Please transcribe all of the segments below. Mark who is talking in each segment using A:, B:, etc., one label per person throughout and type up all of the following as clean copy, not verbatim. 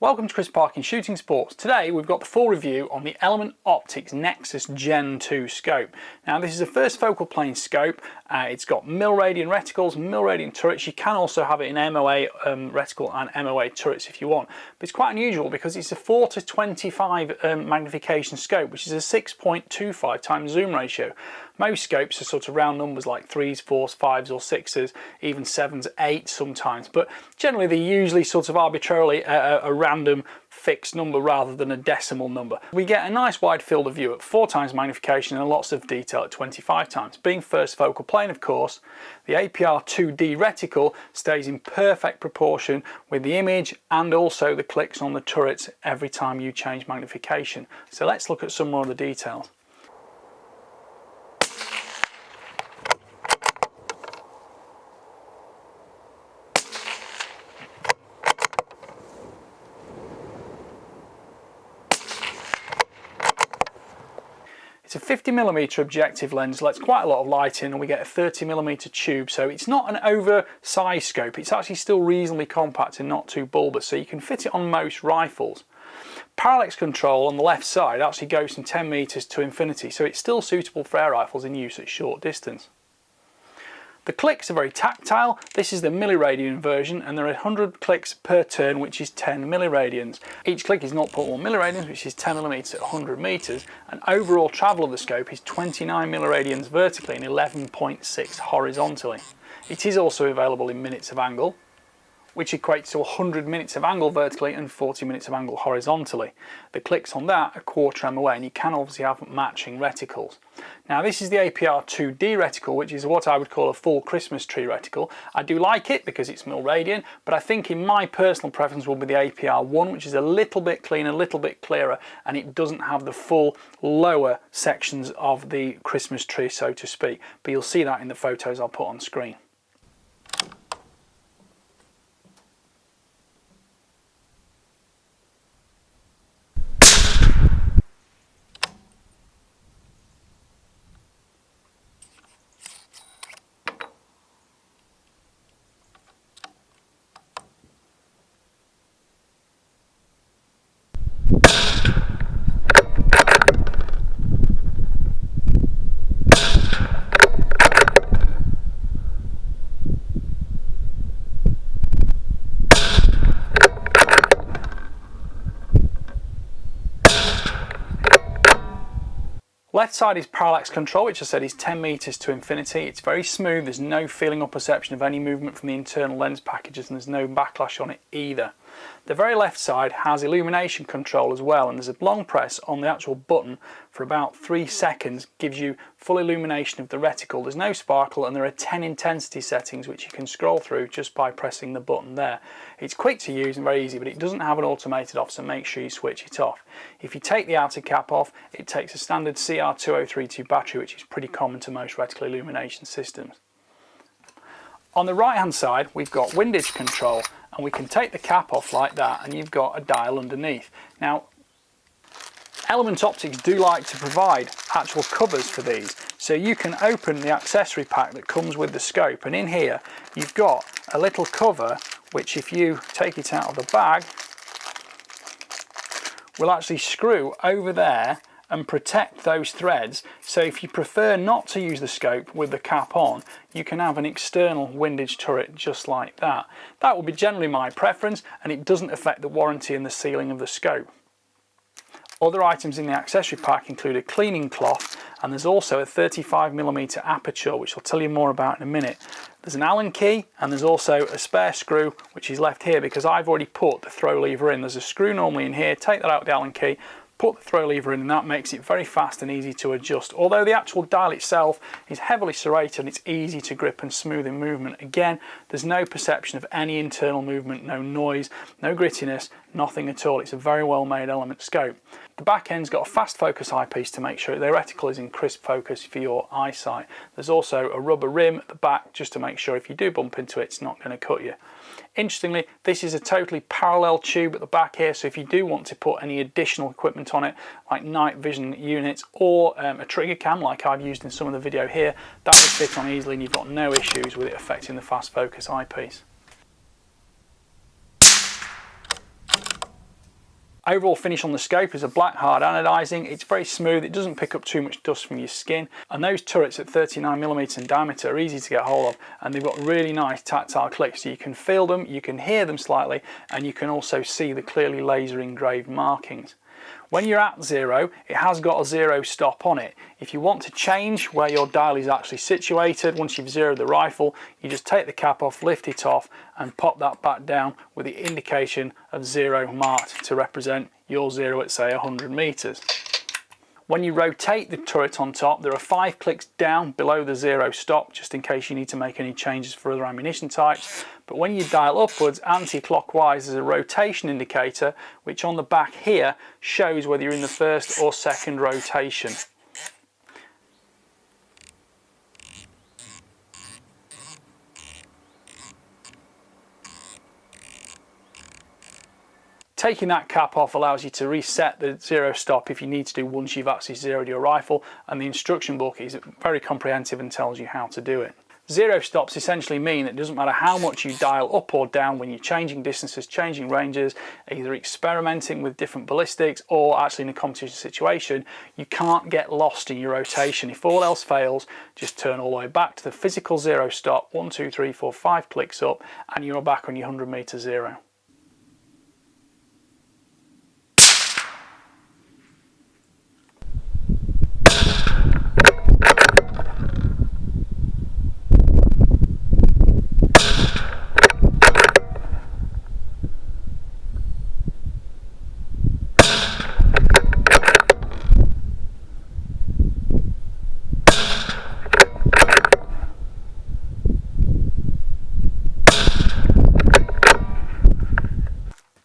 A: Welcome to Chris Parkin Shooting Sports. Today we've got the full review on the Element Optics Nexus Gen 2 scope. Now this is a first focal plane scope. It's got mil-radian reticles, mil-radian turrets. You can also have it in MOA reticle and MOA turrets if you want. But it's quite unusual because it's a 4:25 magnification scope, which is a 6.25 times zoom ratio. Most scopes are sort of round numbers like 3s, 4s, 5s or 6s, even 7s, 8s sometimes. But generally they're usually sort of arbitrarily a random fixed number rather than a decimal number. We get a nice wide field of view at 4 times magnification and lots of detail at 25 times. Being first focal plane, of course, the APR 2D reticle stays in perfect proportion with the image and also the clicks on the turrets every time you change magnification. So let's look at some more of the details. It's a 50mm objective lens, lets quite a lot of light in, and we get a 30mm tube, so it's not an oversized scope. It's actually still reasonably compact and not too bulbous, so you can fit it on most rifles. Parallax control on the left side actually goes from 10 meters to infinity, so it's still suitable for air rifles in use at short distance. The clicks are very tactile. This is the milliradian version and there are 100 clicks per turn, which is 10 milliradians. Each click is 0.1 milliradians, which is 10 millimeters at 100 meters, and overall travel of the scope is 29 milliradians vertically and 11.6 horizontally. It is also available in minutes of angle, which equates to 100 minutes of angle vertically and 40 minutes of angle horizontally. The clicks on that are quarter MOA, and you can obviously have matching reticles. Now this is the APR 2D reticle, which is what I would call a full Christmas tree reticle. I do like it because it's mil-radian, but I think in my personal preference will be the APR 1, which is a little bit cleaner, a little bit clearer, and it doesn't have the full lower sections of the Christmas tree, so to speak. But you'll see that in the photos I'll put on screen. Left side is parallax control, which I said is 10 meters to infinity. It's very smooth, there's no feeling or perception of any movement from the internal lens packages, and there's no backlash on it either. The very left side has illumination control as well, and there's a long press on the actual button for about 3 seconds, gives you full illumination of the reticle. There's no sparkle, and there are 10 intensity settings which you can scroll through just by pressing the button there. It's quick to use and very easy, but it doesn't have an automated off, so make sure you switch it off. If you take the outer cap off, it takes a standard CR2032 battery, which is pretty common to most reticle illumination systems. On the right hand side we've got windage control, and we can take the cap off like that and you've got a dial underneath. Now Element Optics do like to provide actual covers for these, so you can open the accessory pack that comes with the scope, and in here you've got a little cover which, if you take it out of the bag, will actually screw over there and protect those threads. So if you prefer not to use the scope with the cap on, you can have an external windage turret just like that. That would be generally my preference, and it doesn't affect the warranty and the sealing of the scope. Other items in the accessory pack include a cleaning cloth, and there's also a 35mm aperture, which I'll tell you more about in a minute. There's an Allen key, and there's also a spare screw which is left here because I've already put the throw lever in. There's a screw normally in here, take that out with the Allen key, put the throw lever in, and that makes it very fast and easy to adjust. Although the actual dial itself is heavily serrated and it's easy to grip and smooth in movement. Again, there's no perception of any internal movement, no noise, no grittiness, nothing at all. It's a very well made Element scope. The back end's got a fast focus eyepiece to make sure the reticle is in crisp focus for your eyesight. There's also a rubber rim at the back just to make sure if you do bump into it, it's not going to cut you. Interestingly, this is a totally parallel tube at the back here, so if you do want to put any additional equipment on it, like night vision units or a trigger cam like I've used in some of the video here, that will fit on easily and you've got no issues with it affecting the fast focus eyepiece. Overall finish on the scope is a black hard anodizing. It's very smooth, it doesn't pick up too much dust from your skin, and those turrets at 39mm in diameter are easy to get hold of, and they've got really nice tactile clicks, so you can feel them, you can hear them slightly, and you can also see the clearly laser engraved markings. When you're at 0, it has got a 0 stop on it. If you want to change where your dial is actually situated, once you've zeroed the rifle, you just take the cap off, lift it off, and pop that back down with the indication of 0 marked to represent your 0 at, say, 100 meters. When you rotate the turret on top, there are 5 clicks down below the 0 stop, just in case you need to make any changes for other ammunition types. But when you dial upwards anti-clockwise, there's a rotation indicator, which on the back here shows whether you're in the first or second rotation. Taking that cap off allows you to reset the 0 stop if you need to do once you've actually zeroed your rifle, and the instruction book is very comprehensive and tells you how to do it. 0 stops essentially mean that it doesn't matter how much you dial up or down when you're changing distances, changing ranges, either experimenting with different ballistics or actually in a competition situation, you can't get lost in your rotation. If all else fails, just turn all the way back to the physical 0 stop, 1, 2, 3, 4, 5 clicks up, and you're back on your 100 meter 0.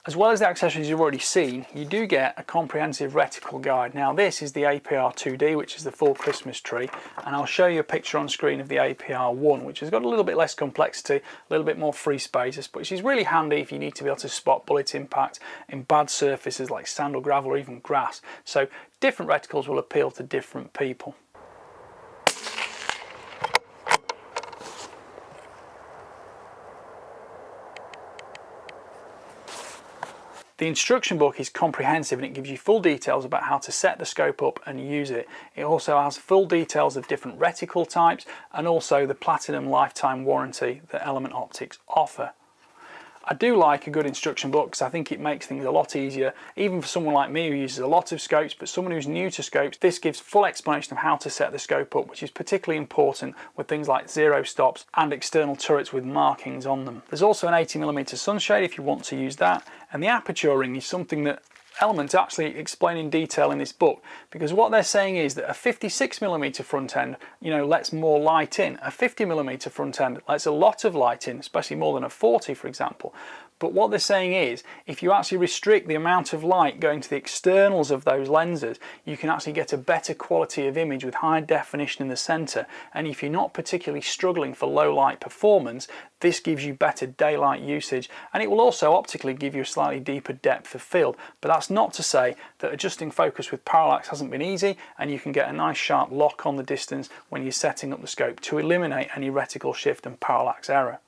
A: As well as the accessories you've already seen, you do get a comprehensive reticle guide. Now this is the APR 2D, which is the full Christmas tree, and I'll show you a picture on screen of the APR 1, which has got a little bit less complexity, a little bit more free space, but which is really handy if you need to be able to spot bullet impact in bad surfaces like sand or gravel or even grass. So different reticles will appeal to different people. The instruction book is comprehensive and it gives you full details about how to set the scope up and use it. It also has full details of different reticle types and also the platinum lifetime warranty that Element Optics offer. I do like a good instruction book because I think it makes things a lot easier, even for someone like me who uses a lot of scopes, but someone who's new to scopes, this gives full explanation of how to set the scope up, which is particularly important with things like 0 stops and external turrets with markings on them. There's also an 80mm sunshade if you want to use that, and the aperture ring is something that Element actually explain in detail in this book, because what they're saying is that a 56mm front end, lets more light in. A 50mm front end lets a lot of light in, especially more than a 40, for example. But what they're saying is, if you actually restrict the amount of light going to the externals of those lenses, you can actually get a better quality of image with high definition in the center. And if you're not particularly struggling for low light performance, this gives you better daylight usage, and it will also optically give you a slightly deeper depth of field. But that's not to say that adjusting focus with parallax hasn't been easy, and you can get a nice sharp lock on the distance when you're setting up the scope to eliminate any reticle shift and parallax error.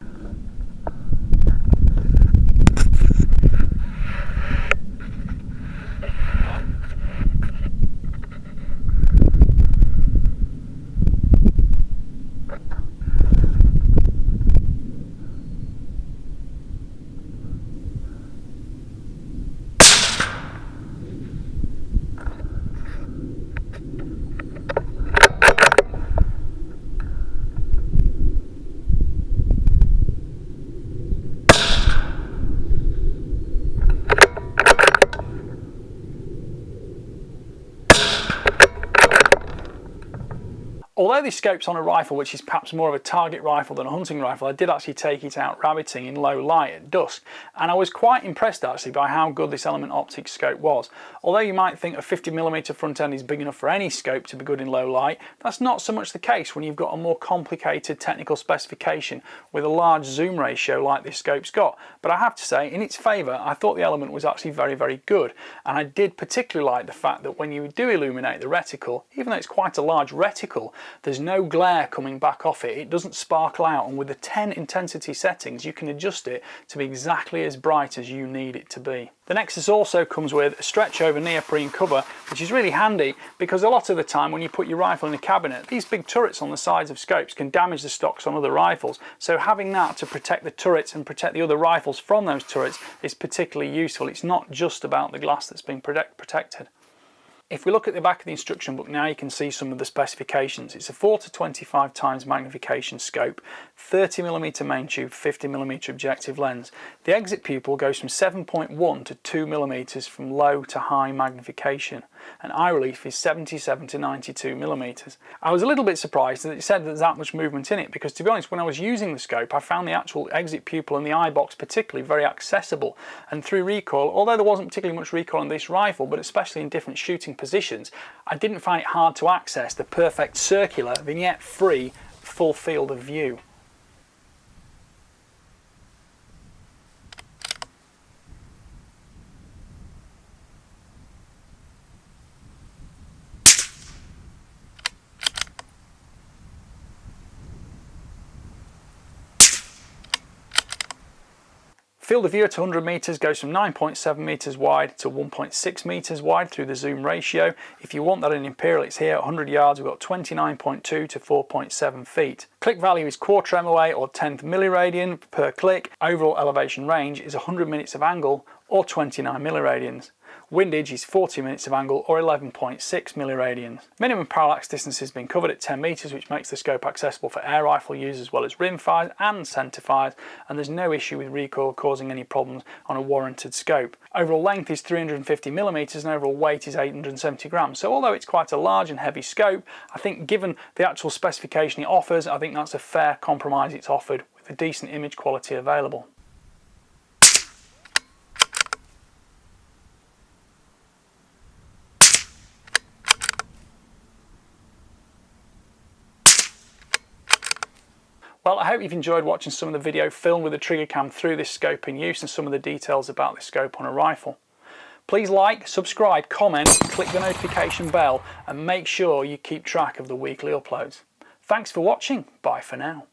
A: Although this scope's on a rifle which is perhaps more of a target rifle than a hunting rifle, I did actually take it out rabbiting in low light at dusk, and I was quite impressed actually by how good this Element Optics scope was. Although you might think a 50mm front end is big enough for any scope to be good in low light, that's not so much the case when you've got a more complicated technical specification with a large zoom ratio like this scope's got. But I have to say, in its favour, I thought the Element was actually very, very good, and I did particularly like the fact that when you do illuminate the reticle, even though it's quite a large reticle, There's no glare coming back off it. It doesn't sparkle out, and with the 10 intensity settings you can adjust it to be exactly as bright as you need it to be. The Nexus also comes with a stretch over neoprene cover, which is really handy because a lot of the time when you put your rifle in a cabinet, these big turrets on the sides of scopes can damage the stocks on other rifles. So having that to protect the turrets and protect the other rifles from those turrets is particularly useful. It's not just about the glass that's being protected. If we look at the back of the instruction book now, you can see some of the specifications. It's a 4 to 25 times magnification scope, 30mm main tube, 50mm objective lens. The exit pupil goes from 7.1 to 2mm from low to high magnification, and eye relief is 77 to 92mm. I was a little bit surprised that it said there's that much movement in it, because to be honest, when I was using the scope I found the actual exit pupil and the eye box particularly very accessible, and through recoil, although there wasn't particularly much recoil on this rifle, but especially in different shooting positions, I didn't find it hard to access the perfect circular, vignette free full field of view. Field of view at 100 metres goes from 9.7 metres wide to 1.6 metres wide through the zoom ratio. If you want that in Imperial, it's here at 100 yards, we've got 29.2 to 4.7 feet. Click value is quarter MOA or 10th milliradian per click. Overall elevation range is 100 minutes of angle or 29 milliradians. Windage is 40 minutes of angle or 11.6 milliradians. Minimum parallax distance has been covered at 10 metres, which makes the scope accessible for air rifle use as well as rim fires and centre fires, and there's no issue with recoil causing any problems on a warranted scope. Overall length is 350mm and overall weight is 870 grams, so although it's quite a large and heavy scope, I think given the actual specification it offers, I think that's a fair compromise it's offered with a decent image quality available. Well, I hope you've enjoyed watching some of the video filmed with the trigger cam through this scope in use and some of the details about this scope on a rifle. Please like, subscribe, comment, click the notification bell and make sure you keep track of the weekly uploads. Thanks for watching, bye for now.